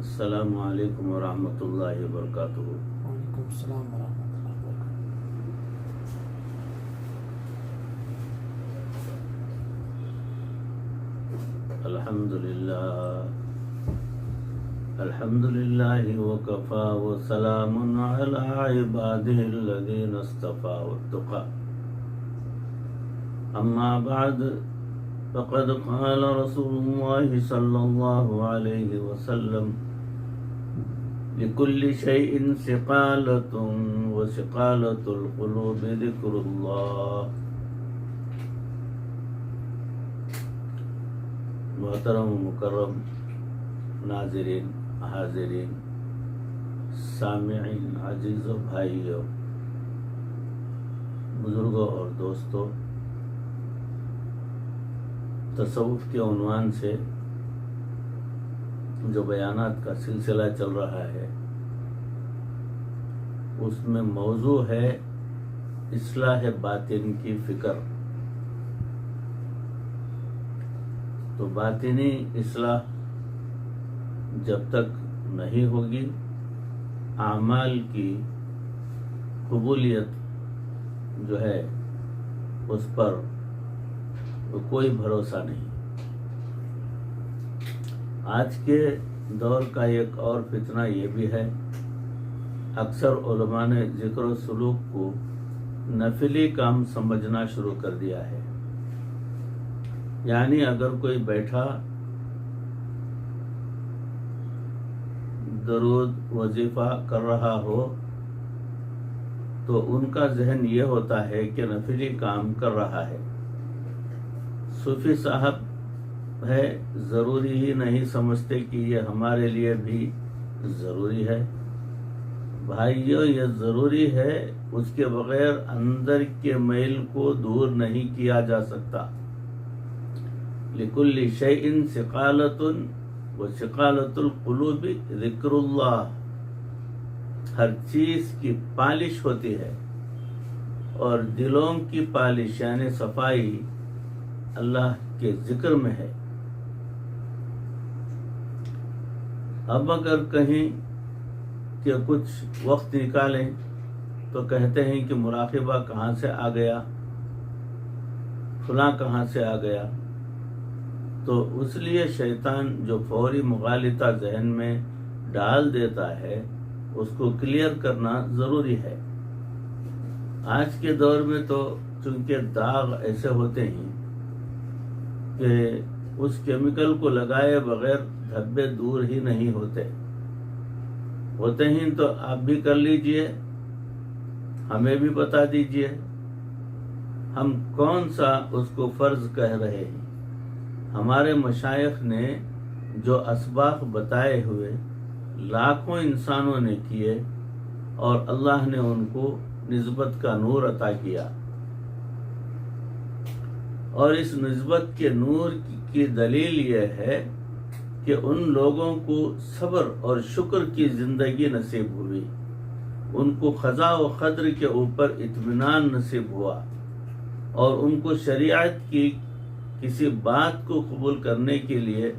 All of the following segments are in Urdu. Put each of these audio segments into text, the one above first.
السلام علیکم ورحمۃ اللہ وبرکاتہ۔ وعلیکم السلام ورحمۃ اللہ وبرکاتہ۔ الحمد للہ وکفا وسلام علی عبادہ الذین اصطفى واتقى، اما بعد فقد قال رسول اللہ صلی اللہ علیہ وسلم: لكل شيء سقالة وسقالة القلوب ذكر الله۔ محترم و مکرم ناظرین، حاضرین، سامعین، عزیز و بھائیوں، بزرگوں اور دوستوں، تصوف کے عنوان سے جو بیانات کا سلسلہ چل رہا ہے، اس میں موضوع ہے اصلاح باطن کی فکر۔ تو باطنی اصلاح جب تک نہیں ہوگی، اعمال کی قبولیت جو ہے اس پر کوئی بھروسہ نہیں۔ آج کے دور کا ایک اور فتنہ یہ بھی ہے، اکثر علماء نے ذکر و سلوک کو نفلی کام سمجھنا شروع کر دیا ہے۔ یعنی اگر کوئی بیٹھا درود وظیفہ کر رہا ہو تو ان کا ذہن یہ ہوتا ہے کہ نفلی کام کر رہا ہے۔ صوفی صاحب ہے، ضروری ہی نہیں سمجھتے کہ یہ ہمارے لیے بھی ضروری ہے۔ بھائیوں، یہ ضروری ہے، اس کے بغیر اندر کے میل کو دور نہیں کیا جا سکتا۔ لِكُلِّ شَيْءٍ سِقَالَةٌ وَسِقَالَةُ الْقُلُوبِ ذِكْرُ اللَّهِ۔ ہر چیز کی پالش ہوتی ہے اور دلوں کی پالش یعنی صفائی اللہ کے ذکر میں ہے۔ اب اگر کہیں کہ کچھ وقت نکالیں تو کہتے ہیں کہ مراقبہ کہاں سے آ گیا، فلاں کہاں سے آ گیا۔ تو اس لیے شیطان جو فوری مغالطہ ذہن میں ڈال دیتا ہے، اس کو کلیئر کرنا ضروری ہے۔ آج کے دور میں تو چونکہ داغ ایسے ہوتے ہیں کہ اس کیمیکل کو لگائے بغیر دھبے دور ہی نہیں ہوتے ہیں، تو آپ بھی کر لیجئے، ہمیں بھی بتا دیجئے، ہم کون سا اس کو فرض کہہ رہے ہیں۔ ہمارے مشائخ نے جو اسباق بتائے ہوئے لاکھوں انسانوں نے کیے اور اللہ نے ان کو نسبت کا نور عطا کیا، اور اس نسبت کے نور کی دلیل یہ ہے کہ ان لوگوں کو صبر اور شکر کی زندگی نصیب ہوئی، ان کو قضا و قدر کے اوپر اطمینان نصیب ہوا، اور ان کو شریعت کی کسی بات کو قبول کرنے کے لیے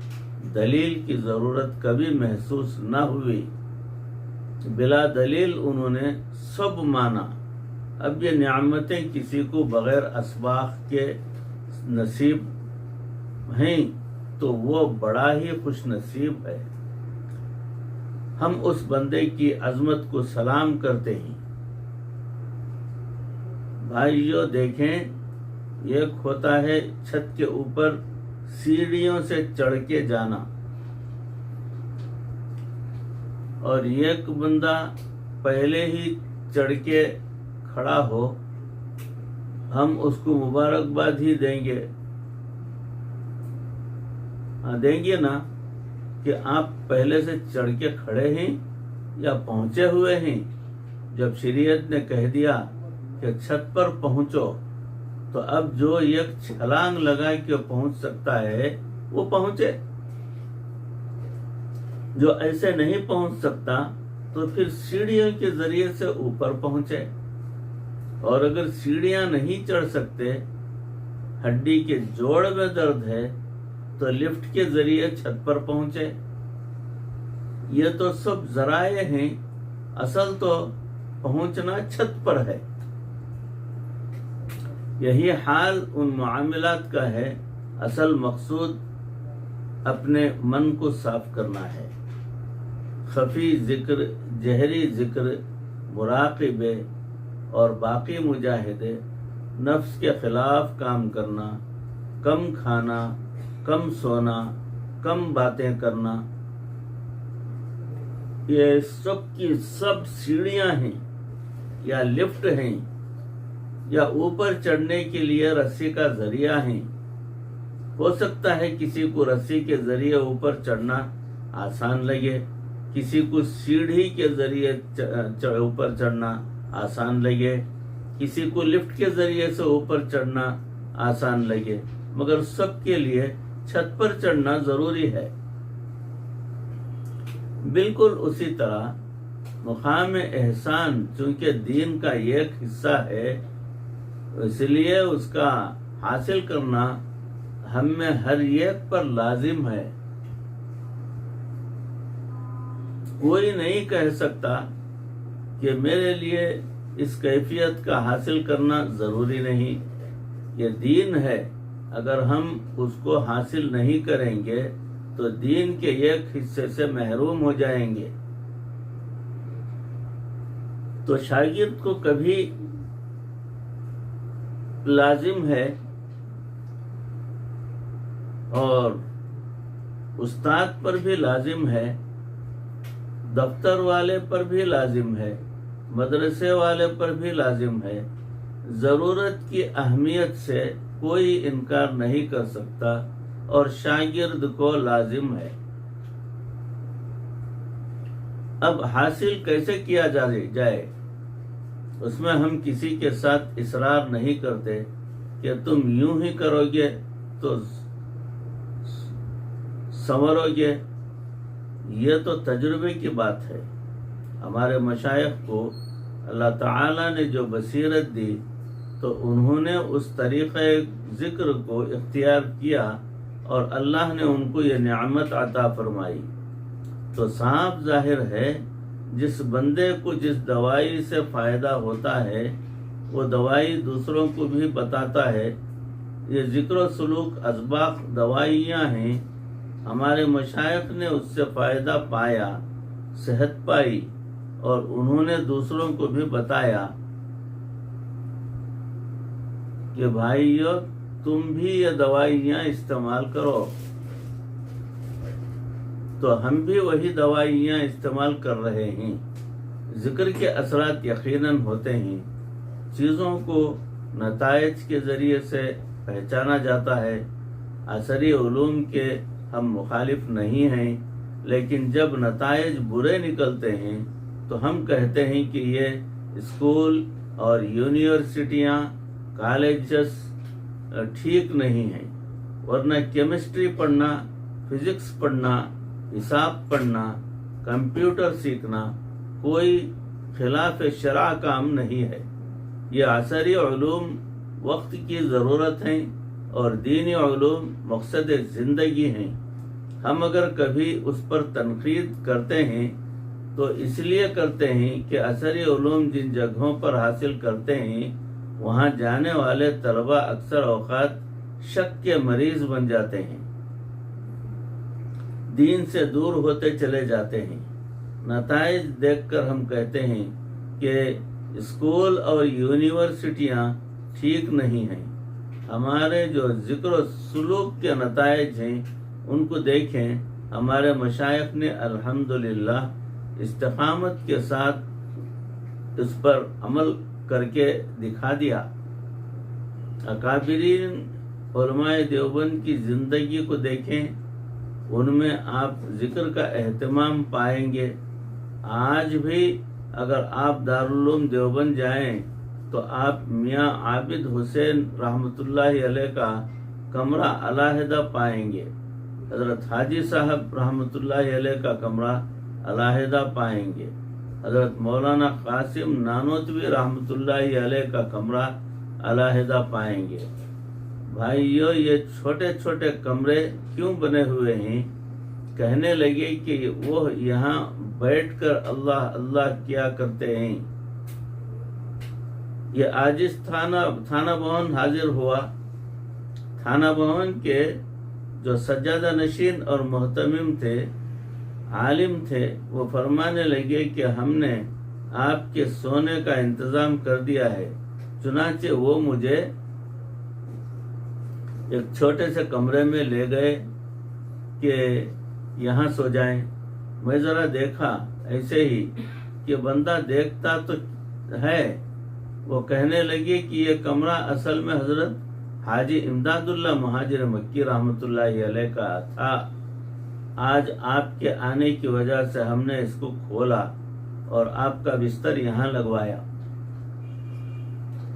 دلیل کی ضرورت کبھی محسوس نہ ہوئی۔ بلا دلیل انہوں نے سب مانا۔ اب یہ نعمتیں کسی کو بغیر اسباق کے نصیب ہیں تو وہ بڑا ہی خوش نصیب ہے۔ ہم اس بندے کی عظمت کو سلام کرتے ہیں۔ بھائیو دیکھیں، ایک ہوتا ہے چھت کے اوپر سیڑھیوں سے چڑھ کے جانا، اور ایک بندہ پہلے ہی چڑھ کے کھڑا ہو، ہم اس کو مبارکباد ہی دیں گے، دیں گے نا، کہ آپ پہلے سے چڑھ کے کھڑے ہیں یا پہنچے ہوئے ہیں۔ جب شریعت نے کہہ دیا کہ چھت پر پہنچو، تو اب جو ایک چھلانگ لگا کے پہنچ سکتا ہے وہ پہنچے، جو ایسے نہیں پہنچ سکتا تو پھر سیڑھیوں کے ذریعے سے اوپر پہنچے، اور اگر سیڑھیاں نہیں چڑھ سکتے، ہڈی کے جوڑ میں درد ہے، تو لفٹ کے ذریعے چھت پر پہنچے۔ یہ تو سب ذرائع ہیں، اصل تو پہنچنا چھت پر ہے۔ یہی حال ان معاملات کا ہے۔ اصل مقصود اپنے من کو صاف کرنا ہے۔ خفی ذکر، جہری ذکر، مراقبے اور باقی مجاہدے، نفس کے خلاف کام کرنا، کم کھانا، کم سونا، کم باتیں کرنا، یہ سب کی سب سیڑھیاں ہیں یا لفٹ ہیں یا اوپر چڑھنے کے لیے رسی کا ذریعہ ہیں۔ ہو سکتا ہے کسی کو رسی کے ذریعے اوپر چڑھنا آسان لگے، کسی کو سیڑھی کے ذریعے اوپر چڑھنا آسان لگے، کسی کو لفٹ کے ذریعے سے اوپر چڑھنا آسان لگے، مگر سب کے لیے چھت پر چڑھنا ضروری ہے۔ بالکل اسی طرح مقام احسان چونکہ دین کا ایک حصہ ہے، اس لیے اس کا حاصل کرنا ہم میں ہر ایک پر لازم ہے۔ کوئی نہیں کہہ سکتا کہ میرے لیے اس کیفیت کا حاصل کرنا ضروری نہیں۔ یہ دین ہے، اگر ہم اس کو حاصل نہیں کریں گے تو دین کے ایک حصے سے محروم ہو جائیں گے۔ تو شاگرد کو کبھی لازم ہے اور استاد پر بھی لازم ہے، دفتر والے پر بھی لازم ہے، مدرسے والے پر بھی لازم ہے۔ ضرورت کی اہمیت سے کوئی انکار نہیں کر سکتا اور شاگرد کو لازم ہے۔ اب حاصل کیسے کیا جائے، اس میں ہم کسی کے ساتھ اصرار نہیں کرتے کہ تم یوں ہی کرو گے تو سنورو گے۔ یہ تو تجربے کی بات ہے۔ ہمارے مشائخ کو اللہ تعالیٰ نے جو بصیرت دی تو انہوں نے اس طریقہ ذکر کو اختیار کیا اور اللہ نے ان کو یہ نعمت عطا فرمائی۔ تو صاف ظاہر ہے جس بندے کو جس دوائی سے فائدہ ہوتا ہے وہ دوائی دوسروں کو بھی بتاتا ہے۔ یہ ذکر و سلوک اسباق دوائیاں ہیں۔ ہمارے مشائخ نے اس سے فائدہ پایا، صحت پائی، اور انہوں نے دوسروں کو بھی بتایا کہ بھائیو تم بھی یہ دوائیاں استعمال کرو۔ تو ہم بھی وہی دوائیاں استعمال کر رہے ہیں۔ ذکر کے اثرات یقیناً ہوتے ہیں، چیزوں کو نتائج کے ذریعے سے پہچانا جاتا ہے۔ عصری علوم کے ہم مخالف نہیں ہیں، لیکن جب نتائج برے نکلتے ہیں تو ہم کہتے ہیں کہ یہ اسکول اور یونیورسٹیاں، کالجز ٹھیک نہیں ہیں، ورنہ کیمسٹری پڑھنا، فزکس پڑھنا، حساب پڑھنا، کمپیوٹر سیکھنا کوئی خلاف شرع کام نہیں ہے۔ یہ عصری علوم وقت کی ضرورت ہیں اور دینی علوم مقصد زندگی ہیں۔ ہم اگر کبھی اس پر تنقید کرتے ہیں تو اس لیے کرتے ہیں کہ عصری علوم جن جگہوں پر حاصل کرتے ہیں وہاں جانے والے طلبہ اکثر اوقات شک کے مریض بن جاتے ہیں، دین سے دور ہوتے چلے جاتے ہیں۔ نتائج دیکھ کر ہم کہتے ہیں کہ اسکول اور یونیورسٹیاں ٹھیک نہیں ہیں۔ ہمارے جو ذکر و سلوک کے نتائج ہیں ان کو دیکھیں۔ ہمارے مشائخ نے الحمدللہ استقامت کے ساتھ اس پر عمل کر کے دکھا دیا۔ اکابرین علماء دیوبند کی زندگی کو دیکھیں، ان میں آپ ذکر کا اہتمام پائیں گے۔ آج بھی اگر آپ دارالعلوم دیوبند جائیں تو آپ میاں عابد حسین رحمۃ اللہ علیہ کا کمرہ علیحدہ پائیں گے، حضرت حاجی صاحب رحمۃ اللہ علیہ کا کمرہ علیحدہ پائیں گے، حضرت مولانا قاسم نانوتوی رحمۃ اللہ علیہ کا کمرہ علیحدہ پائیں گے۔ بھائیو، یہ چھوٹے چھوٹے کمرے کیوں بنے ہوئے ہیں؟ کہنے لگے کہ وہ یہاں بیٹھ کر اللہ اللہ کیا کرتے ہیں۔ یہ عاجز تھانہ بھون حاضر ہوا۔ تھانہ بھون کے جو سجادہ نشین اور محتمم تھے، عالم تھے، وہ فرمانے لگے کہ ہم نے آپ کے سونے کا انتظام کر دیا ہے۔ چنانچہ وہ مجھے ایک چھوٹے سے کمرے میں لے گئے کہ یہاں سو جائیں۔ میں ذرا دیکھا ایسے ہی کہ بندہ دیکھتا تو ہے۔ وہ کہنے لگے کہ یہ کمرہ اصل میں حضرت حاجی امداد اللہ مہاجر مکی رحمۃ اللہ علیہ کا تھا۔ آج آپ کے آنے کی وجہ سے ہم نے اس کو کھولا اور آپ کا بستر یہاں لگوایا۔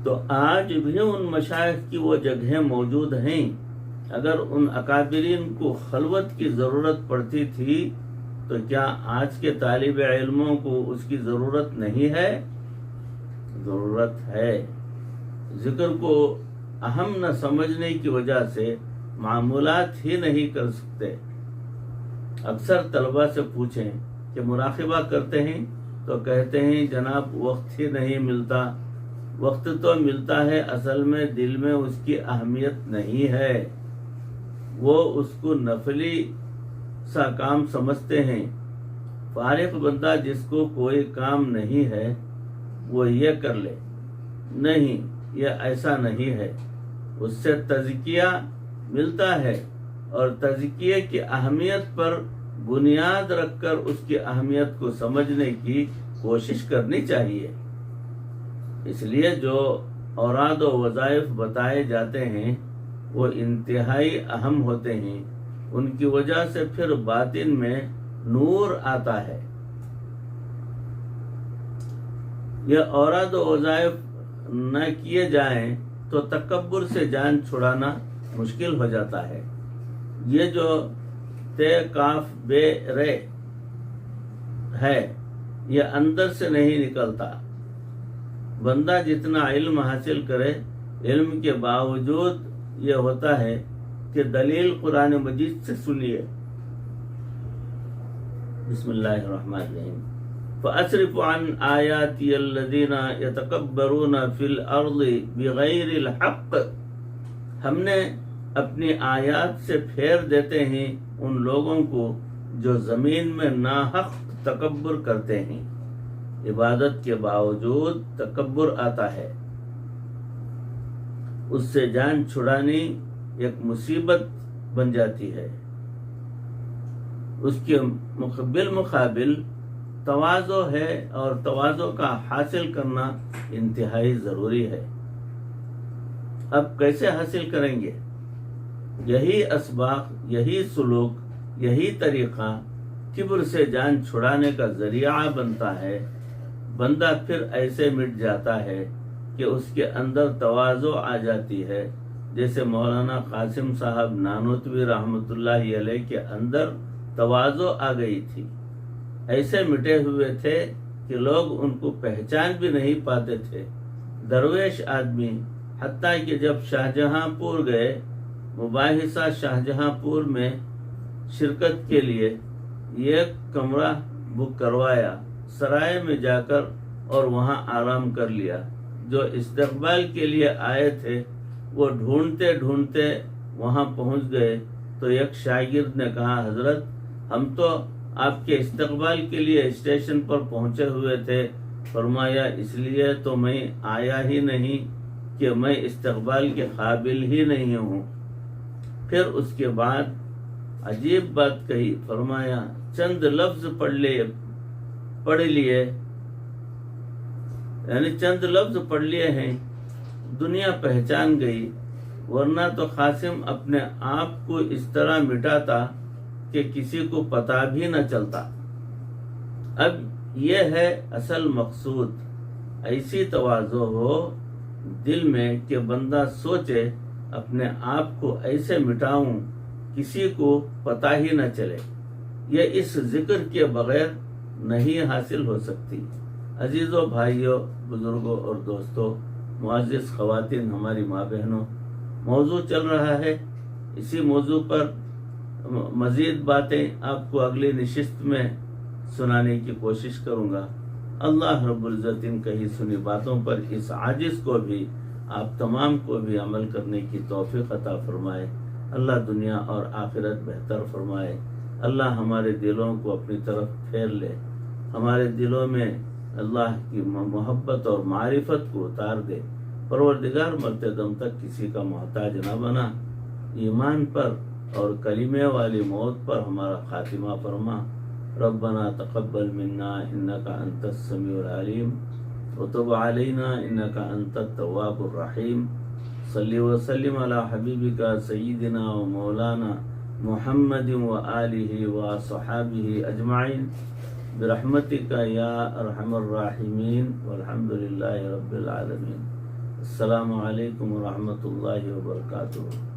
تو آج بھی ان مشائخ کی وہ جگہیں موجود ہیں۔ اگر ان اکابرین کو خلوت کی ضرورت پڑتی تھی تو کیا آج کے طالب علموں کو اس کی ضرورت نہیں ہے؟ ضرورت ہے۔ ذکر کو اہم نہ سمجھنے کی وجہ سے معمولات ہی نہیں کر سکتے۔ اکثر طلبہ سے پوچھیں کہ مراقبہ کرتے ہیں تو کہتے ہیں جناب وقت ہی نہیں ملتا۔ وقت تو ملتا ہے، اصل میں دل میں اس کی اہمیت نہیں ہے۔ وہ اس کو نفلی سا کام سمجھتے ہیں۔ فارغ بندہ جس کو کوئی کام نہیں ہے وہ یہ کر لے، نہیں، یہ ایسا نہیں ہے۔ اس سے تزکیہ ملتا ہے اور تزکیے کی اہمیت پر بنیاد رکھ کر اس کی اہمیت کو سمجھنے کی کوشش کرنی چاہیے۔ اس لیے جو اوراد و وظائف بتائے جاتے ہیں وہ انتہائی اہم ہوتے ہیں۔ ان کی وجہ سے پھر باطن میں نور آتا ہے۔ یہ اوراد و وظائف نہ کیے جائیں تو تکبر سے جان چھڑانا مشکل ہو جاتا ہے۔ یہ جو تے کاف بے رے ہے یہ اندر سے نہیں نکلتا۔ بندہ جتنا علم حاصل کرے، علم کے باوجود یہ ہوتا ہے کہ دلیل قرآن مجید سے سنیے۔ بسم اللہ الرحمن الرحیم۔ فَأَصْرِفْ عَنْ آيَاتِيَ الَّذِينَ يَتَكَبَّرُونَ فِي الْأَرْضِ بِغَيْرِ الْحَقِّ۔ ہم نے اپنی آیات سے پھیر دیتے ہیں ان لوگوں کو جو زمین میں ناحق تکبر کرتے ہیں۔ عبادت کے باوجود تکبر آتا ہے۔ اس سے جان چھڑانی ایک مصیبت بن جاتی ہے۔ اس کے بالمقابل تواضع ہے اور تواضع کا حاصل کرنا انتہائی ضروری ہے۔ اب کیسے حاصل کریں گے؟ یہی اسباق، یہی سلوک، یہی طریقہ کبر سے جان چھڑانے کا ذریعہ بنتا ہے۔ بندہ پھر ایسے مٹ جاتا ہے کہ اس کے اندر تواضع آ جاتی ہے، جیسے مولانا قاسم صاحب نانوتوی رحمۃ اللہ علیہ کے اندر تواضع آ گئی تھی۔ ایسے مٹے ہوئے تھے کہ لوگ ان کو پہچان بھی نہیں پاتے تھے۔ درویش آدمی، حتیٰ کہ جب شاہجہاں پور گئے، مباحثہ شاہجہاں پور میں شرکت کے لیے ایک کمرہ بک کروایا، سرائے میں جا کر اور وہاں آرام کر لیا۔ جو استقبال کے لیے آئے تھے وہ ڈھونڈتے ڈھونڈتے وہاں پہنچ گئے تو ایک شاگرد نے کہا حضرت ہم تو آپ کے استقبال کے لیے اسٹیشن پر پہنچے ہوئے تھے۔ فرمایا اس لیے تو میں آیا ہی نہیں کہ میں استقبال کے قابل ہی نہیں ہوں۔ پھر اس کے بعد عجیب بات کہی، فرمایا چند لفظ پڑھ لیے، یعنی چند لفظ پڑھ لیے ہیں، دنیا پہچان گئی، ورنہ تو قاسم اپنے آپ کو اس طرح مٹاتا کہ کسی کو پتہ بھی نہ چلتا۔ اب یہ ہے اصل مقصود، ایسی تواضع ہو دل میں کہ بندہ سوچے اپنے آپ کو ایسے مٹاؤں کسی کو پتہ ہی نہ چلے۔ یہ اس ذکر کے بغیر نہیں حاصل ہو سکتی۔ عزیزوں، بھائیوں، بزرگوں اور دوستوں، معزز خواتین، ہماری ماں بہنوں، موضوع چل رہا ہے، اسی موضوع پر مزید باتیں آپ کو اگلی نشست میں سنانے کی کوشش کروں گا۔ اللہ رب العزت ان کہی سنی باتوں پر اس عاجز کو بھی آپ تمام کو بھی عمل کرنے کی توفیق عطا فرمائے۔ اللہ دنیا اور آخرت بہتر فرمائے۔ اللہ ہمارے دلوں کو اپنی طرف پھیر لے، ہمارے دلوں میں اللہ کی محبت اور معرفت کو اتار دے۔ پروردگار مرتے دم تک کسی کا محتاج نہ بنا، ایمان پر اور کلمے والی موت پر ہمارا خاتمہ فرما۔ ربنا تقبل منا انك انت السميع العليم وتب علينا انك انت التواب الرحيم صلی وسلم على حبیبك سیدنا و مولانا محمد وآلہ وصحابہ اجمعین برحمتک یا ارحم الراحمین والحمد للہ رب العالمین۔ السلام علیکم ورحمۃ اللہ وبرکاتہ۔